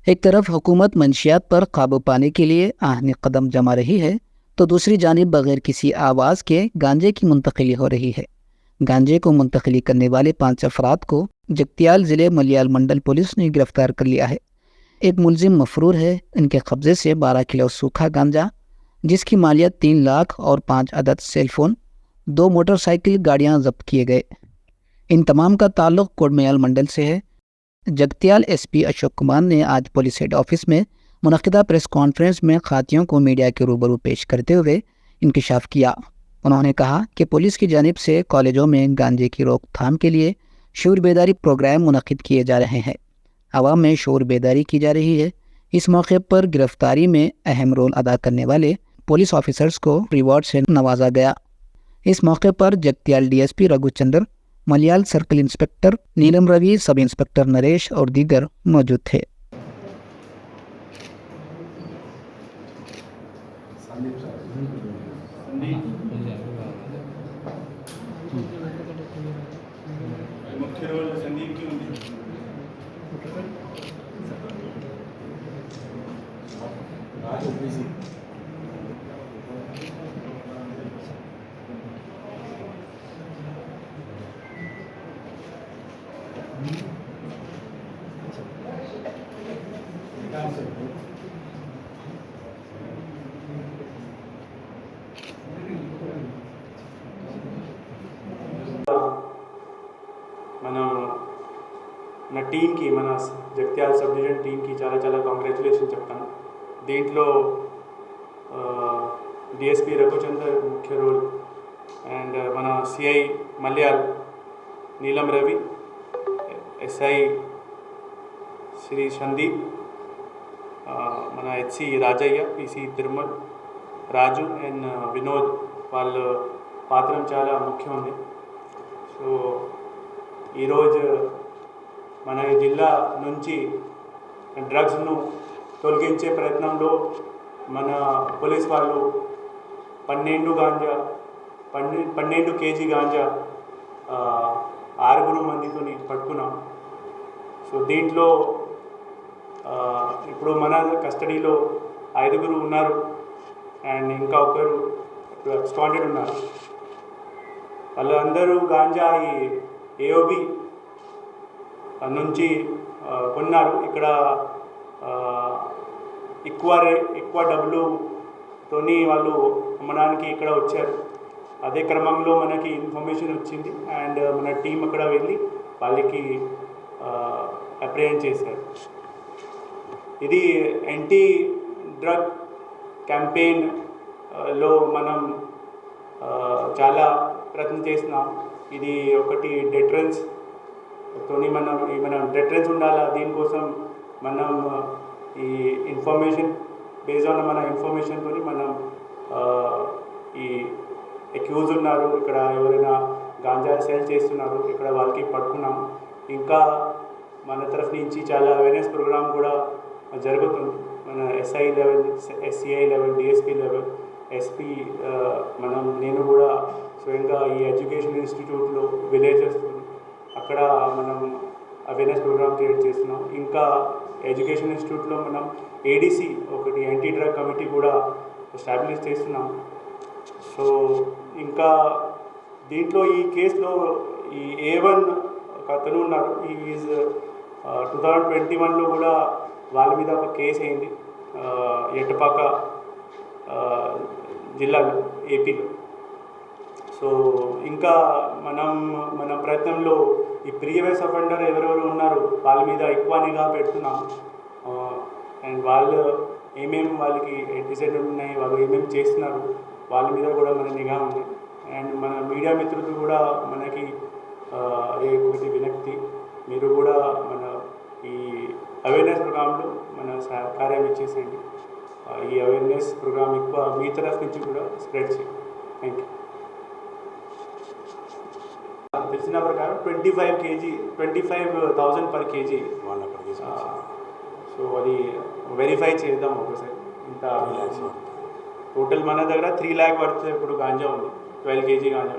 एक तरफ हुकूमत मंशियात पर काबू पाने के लिए आहनी कदम जमा रही है, तो दूसरी जानिब बगैर किसी आवाज़ के गांजे की मुंतकिली हो रही है। गांजे को मुंतकिली करने वाले 5 अफराद को जगतियाल ज़िले मलियाल मंडल पुलिस ने गिरफ्तार कर लिया है। एक मुलजिम मफरूर है। इनके कब्जे से 12 किलो सूखा गांजा, जिसकी मालियत 3 लाख और 5 अदद सेलफोन, 2 मोटरसाइकिल गाड़ियां जब्त किए गए। इन तमाम का ताल्लुक कोडमयाल मंडल से है। जगतियाल एसपी अशोक कुमार ने आज पुलिस हेड ऑफिस में मुनक़िदा प्रेस कॉन्फ्रेंस में खातियों को मीडिया के रूबरू पेश करते हुए इंकशाफ किया। उन्होंने कहा कि पुलिस की जानिब से कॉलेजों में गांजे की रोकथाम के लिए शऊर बेदारी प्रोग्राम मुनक़िद किए जा रहे हैं। आवाम में शऊर बेदारी की जा रही है। इस मौके पर गिरफ्तारी में अहम रोल अदा करने वाले पुलिस ऑफिसर्स को रिवॉर्ड से नवाजा गया। इस मौके पर जगतियाल डीएसपी रघुचंद्र, मलियाल सर्कल इंस्पेक्टर नीलम रवि, सब इंस्पेक्टर नरेश और दीगर मौजूद थे। मुख्य रोल संदीप की ఉంది రాజు బీసీ మన టీంకి, మన జగిత్యాల సబ్ డివిజన్ టీంకి చాలా చాలా కాంగ్రాచులేషన్ చెప్తాను. దీంట్లో డిఎస్పీ రఘుచందర్ ముఖ్య రోల్, అండ్ మన సిఐ మల్యాల్ నీలం రవి, ఎస్ఐ శ్రీ సందీప్, మన HC Rajaiah, PC Thirumal, Raju and Vinod వాళ్ళ పాత్ర చాలా ముఖ్యం ఉంది. సో ఈరోజు మన జిల్లా నుంచి డ్రగ్స్ను తొలగించే ప్రయత్నంలో మన పోలీస్ వాళ్ళు 12 కేజీ గాంజా 6 మందితో పట్టుకున్నాం. సో దీంట్లో ఇప్పుడు మన కస్టడీలో 5 ఉన్నారు అండ్ ఇంకా ఒకరు అబ్స్కాండెడ్ ఉన్నారు. వాళ్ళందరూ గాంజా ఈ ఏఓబి నుంచి కొన్నారు. ఇక్కడ ఎక్కువ డబ్బులుతోని వాళ్ళు అమ్మడానికి ఇక్కడ వచ్చారు. అదే క్రమంలో మనకి ఇన్ఫర్మేషన్ వచ్చింది అండ్ మన టీం అక్కడ వెళ్ళి వాళ్ళకి అప్రిహెండ్ చేశారు. ఇది యాంటీ డ్రగ్ క్యాంపెయిన్లో మనం చాలా ప్రయత్నం చేస్తున్నాం. ఇది ఒకటి డెటరెన్స్ తోని మనం డెటరెన్స్ ఉండాలా. దీనికోసం మనం ఈ ఇన్ఫర్మేషన్ బేస్డ్ ఆన్ మన ఇన్ఫర్మేషన్తో మనం ఈ అక్యూజ్ ఉన్నారు, ఇక్కడ ఎవరైనా గాంజా సేల్ చేస్తున్నారు, ఇక్కడ వాళ్ళకి పట్టుకున్నాం. ఇంకా మన తరఫు నుంచి చాలా అవేర్నెస్ ప్రోగ్రామ్ కూడా జరుగుతుంది. మన SI level, SCI level, DSP level, SP, నేను కూడా స్వయంగా ఈ ఎడ్యుకేషన్ ఇన్స్టిట్యూట్లో విలేజెస్ అక్కడ మనం అవేర్నెస్ ప్రోగ్రామ్ క్రియేట్ చేస్తున్నాం. ఇంకా ఎడ్యుకేషన్ ఇన్స్టిట్యూట్లో మనం ఏడీసీ, ఒకటి యాంటీ డ్రగ్ కమిటీ కూడా ఎస్టాబ్లిష్ చేస్తున్నాం. సో ఇంకా దీంట్లో ఈ కేసులో ఈ A1 ఒక అతను ఉన్నారు. ఈజ్ 2021లో కూడా వాళ్ళ మీద ఒక కేసు అయింది ఎట్టపాక జిల్లాలో, ఏపీలో. సో ఇంకా మన ప్రయత్నంలో ఈ ప్రీవియస్ అఫెండర్ ఎవరెవరు ఉన్నారు వాళ్ళ మీద ఎక్కువ నిఘా పెడుతున్నాం. అండ్ వాళ్ళు వాళ్ళకి డిసైడెడ్ ఉన్నాయి, వాళ్ళు ఏమేమి చేస్తున్నారు వాళ్ళ మీద కూడా మన నిఘా ఉంది. అండ్ మన మీడియా మిత్రులు కూడా మనకి ఒకటి వినక్తి, మీరు కూడా మన ఈ అవేర్నెస్ ప్రోగ్రాంలో మన సహకార్యం ఇచ్చేసేయండి. ఈ అవేర్నెస్ ప్రోగ్రామ్ ఎక్కువ మీ తరఫు నుంచి కూడా స్ప్రెడ్ చేయండి. Thank you. తెలిసిన ప్రకారం 25,000 పర్ కేజీ. సో అది వెరిఫై చేద్దాం ఒకసారి. ఇంత టోటల్ మన దగ్గర 3 lakh వర్త్ ఇప్పుడు గాంజా ఉంది, 12 kg గాంజా.